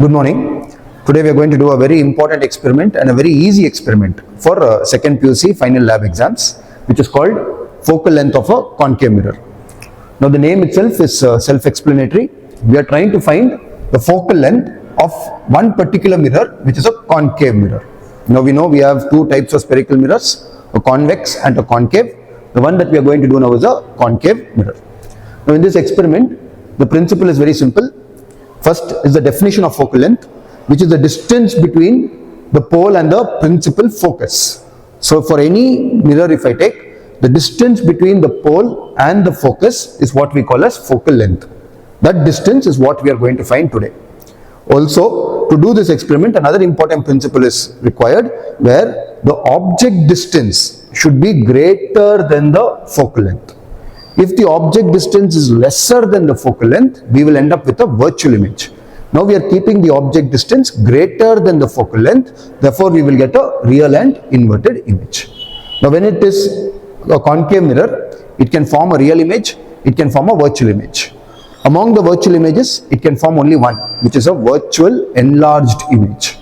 Good morning. Today we are going to do a very important experiment and a very easy experiment for second PUC final lab exams, which is called focal length of a concave mirror. Now the name itself is self-explanatory. We are trying to find the focal length of one particular mirror, which is a concave mirror. Now we know we have two types of spherical mirrors, a convex and a concave. The one that we are going to do now is a concave mirror. Now in this experiment, the principle is very simple. First is the definition of focal length, which is the distance between the pole and the principal focus. So for any mirror, if I take, the distance between the pole and the focus is what we call as focal length. That distance is what we are going to find today. Also, to do this experiment, another important principle is required, where the object distance should be greater than the focal length. If the object distance is lesser than the focal length, we will end up with a virtual image. Now we are keeping the object distance greater than the focal length, therefore we will get a real and inverted image. Now when it is a concave mirror, it can form a real image, it can form a virtual image. Among the virtual images, it can form only one, which is a virtual enlarged image.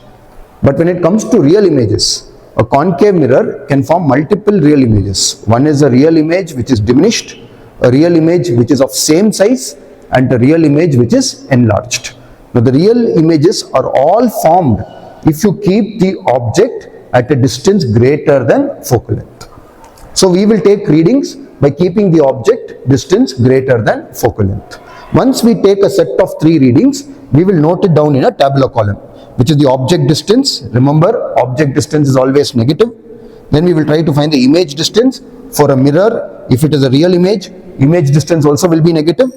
But when it comes to real images, a concave mirror can form multiple real images. One is a real image which is diminished, a real image which is of same size, and a real image which is enlarged. Now the real images are all formed if you keep the object at a distance greater than focal length. So we will take readings by keeping the object distance greater than focal length. Once we take a set of 3 readings, we will note it down in a tabular column, which is the object distance. Remember, object distance is always negative. Then we will try to find the image distance. For a mirror, if it is a real image distance also will be negative.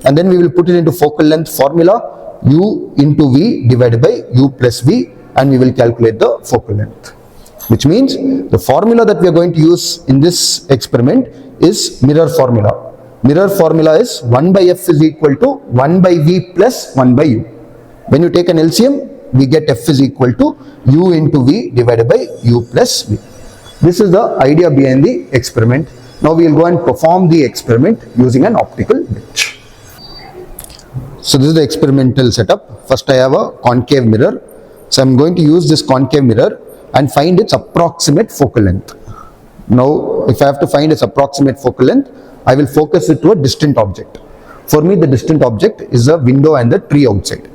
And then we will put it into focal length formula, u into v divided by u plus v, and we will calculate the focal length. Which means the formula that we are going to use in this experiment is mirror formula. Mirror formula is 1 by f is equal to 1 by v plus 1 by u. When you take an LCM, we get f is equal to u into v divided by u plus v. This is the idea behind the experiment. Now we will go and perform the experiment using an optical bench. So this is the experimental setup. First I have a concave mirror. So I am going to use this concave mirror and find its approximate focal length. Now if I have to find its approximate focal length, I will focus it to a distant object. For me, the distant object is a window and the tree outside.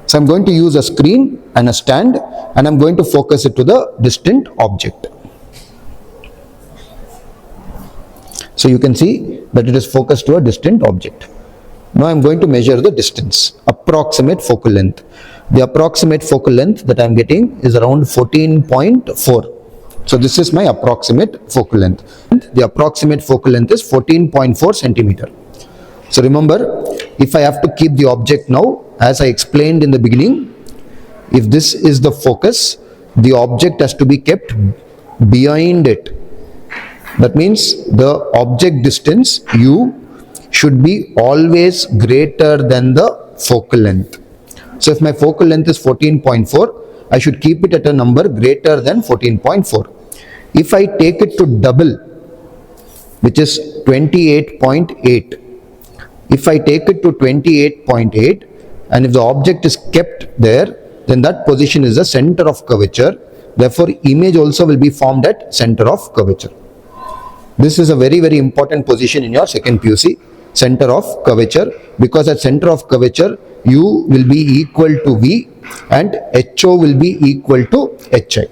So I am going to use a screen and a stand, and I am going to focus it to the distant object. So you can see that it is focused to a distant object. Now I am going to measure the distance, approximate focal length. The approximate focal length that I am getting is around 14.4. So this is my approximate focal length. The approximate focal length is 14.4 centimeter. So remember, if I have to keep the object now, as I explained in the beginning, if this is the focus, the object has to be kept behind it. That means the object distance u should be always greater than the focal length. So if my focal length is 14.4, I should keep it at a number greater than 14.4. If I take it to double, which is 28.8, if I take it to 28.8, and if the object is kept there, then that position is the center of curvature. Therefore, image also will be formed at center of curvature. This is a very, very important position in your second PUC, center of curvature, because at center of curvature, u will be equal to v and ho will be equal to hi.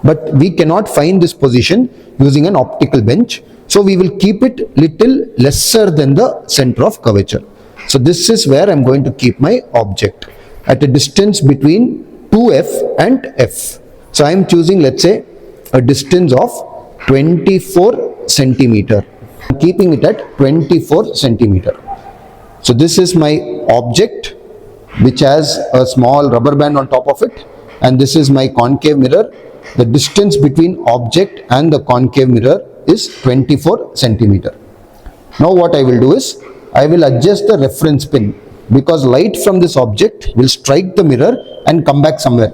But we cannot find this position using an optical bench, so we will keep it little lesser than the center of curvature. So this is where I am going to keep my object, at a distance between 2f and f. So I am choosing, let's say, a distance of 24 centimeter. I am keeping it at 24 centimeter. So this is my object, which has a small rubber band on top of it, and this is my concave mirror. The distance between object and the concave mirror is 24 centimeter. Now what I will do is, I will adjust the reference pin, because light from this object will strike the mirror and come back somewhere.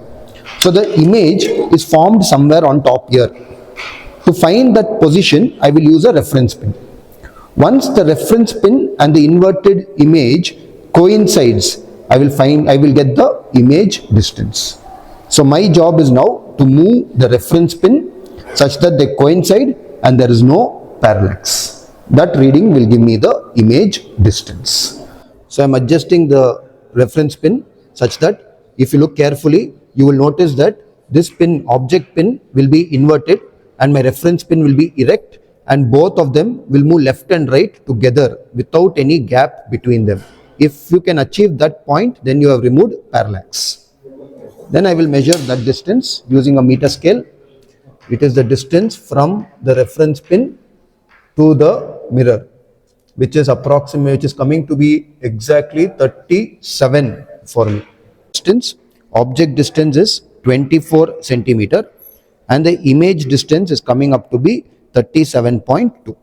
So the image is formed somewhere on top here. To find that position, I will use a reference pin. Once the reference pin and the inverted image coincides I will get the image distance. So my job is now to move the reference pin such that they coincide and there is no parallax. That reading will give me the image distance. So I am adjusting the reference pin such that if you look carefully, you will notice that this pin, object pin, will be inverted and my reference pin will be erect, and both of them will move left and right together without any gap between them. If you can achieve that point, then you have removed parallax. Then I will measure that distance using a meter scale. It is the distance from the reference pin to the mirror, which is approximate, which is coming to be exactly 37 for me. Object distance is 24 centimeter and the image distance is coming up to be 37.2.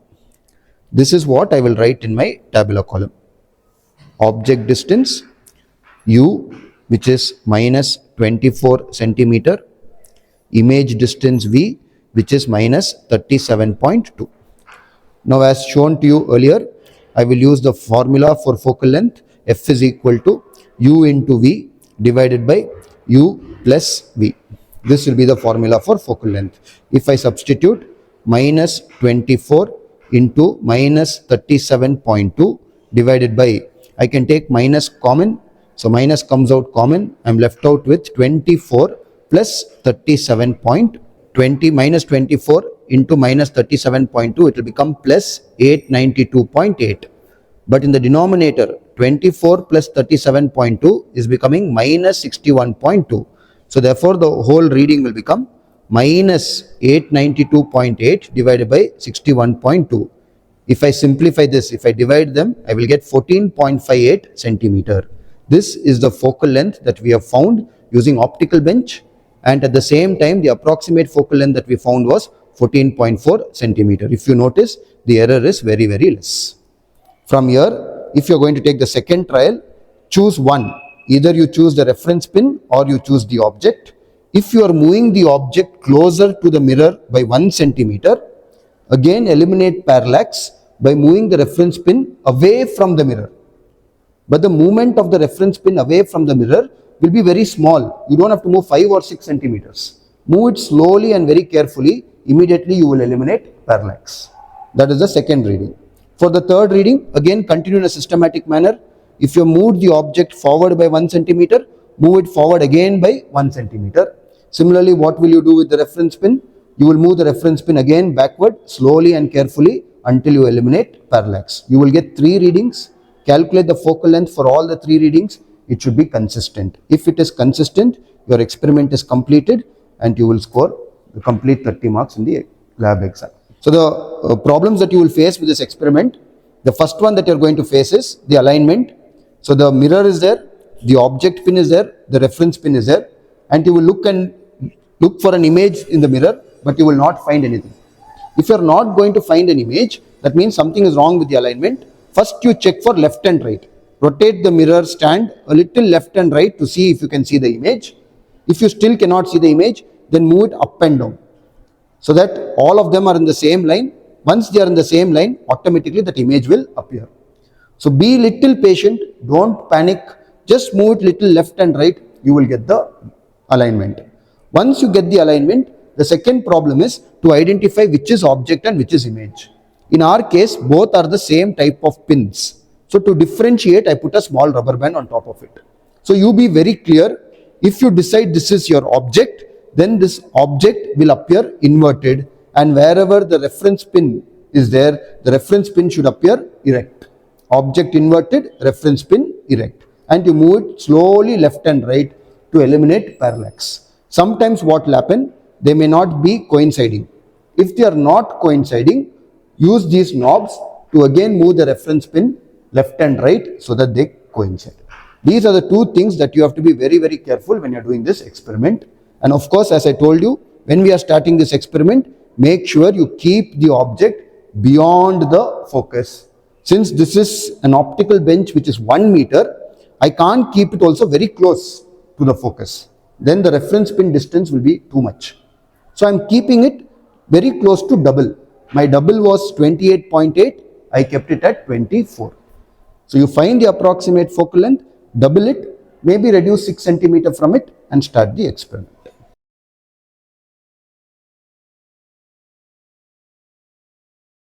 This is what I will write in my tabular column. Object distance U, which is minus 24 centimeter, image distance V, which is minus 37.2. Now, as shown to you earlier, I will use the formula for focal length. F is equal to U into V divided by U plus V. This will be the formula for focal length. If I substitute minus 24 into minus 37.2 divided by, I can take minus common. So minus comes out common. I am left out with 24 plus 37.20 minus 24 into minus 37.2. It will become plus 892.8. But in the denominator, 24 plus 37.2 is becoming minus 61.2. So therefore, the whole reading will become minus 892.8 divided by 61.2. If I simplify this, if I divide them, I will get 14.58 centimeter. This is the focal length that we have found using optical bench, and at the same time the approximate focal length that we found was 14.4 centimeter. If you notice, the error is very less. From here, if you are going to take the second trial, choose one. Either you choose the reference pin or you choose the object. If you are moving the object closer to the mirror by 1 centimeter, again eliminate parallax by moving the reference pin away from the mirror. But the movement of the reference pin away from the mirror will be very small. You don't have to move 5 or 6 centimeters. Move it slowly and very carefully. Immediately you will eliminate parallax. That is the second reading. For the third reading, again continue in a systematic manner. If you move the object forward by 1 centimeter, move it forward again by 1 centimeter. Similarly, what will you do with the reference pin? You will move the reference pin again backward slowly and carefully until you eliminate parallax. You will get 3 readings. Calculate the focal length for all the 3 readings. It should be consistent. If it is consistent, your experiment is completed and you will score the complete 30 marks in the lab exam. So the problems that you will face with this experiment, the first one that you are going to face is the alignment. So the mirror is there, the object pin is there, the reference pin is there, and you will look for an image in the mirror, but you will not find anything. If you are not going to find an image, that means something is wrong with the alignment. First you check for left and right. Rotate the mirror stand a little left and right to see if you can see the image. If you still cannot see the image, then move it up and down so that all of them are in the same line. Once they are in the same line, automatically that image will appear. So be little patient, don't panic, just move it little left and right, you will get the alignment. Once you get the alignment, the second problem is to identify which is object and which is image. In our case, both are the same type of pins. So to differentiate, I put a small rubber band on top of it. So you be very clear, if you decide this is your object, then this object will appear inverted, and wherever the reference pin is there, the reference pin should appear erect. Object inverted, reference pin erect. And you move it slowly left and right to eliminate parallax. Sometimes what will happen, they may not be coinciding. If they are not coinciding, use these knobs to again move the reference pin left and right so that they coincide. These are the 2 things that you have to be very careful when you are doing this experiment. And of course, as I told you, when we are starting this experiment, make sure you keep the object beyond the focus. Since this is an optical bench which is 1 meter, I can't keep it also very close to the focus. Then the reference pin distance will be too much. So I am keeping it very close to double. My double was 28.8, I kept it at 24. So you find the approximate focal length, double it, maybe reduce 6 centimeter from it and start the experiment.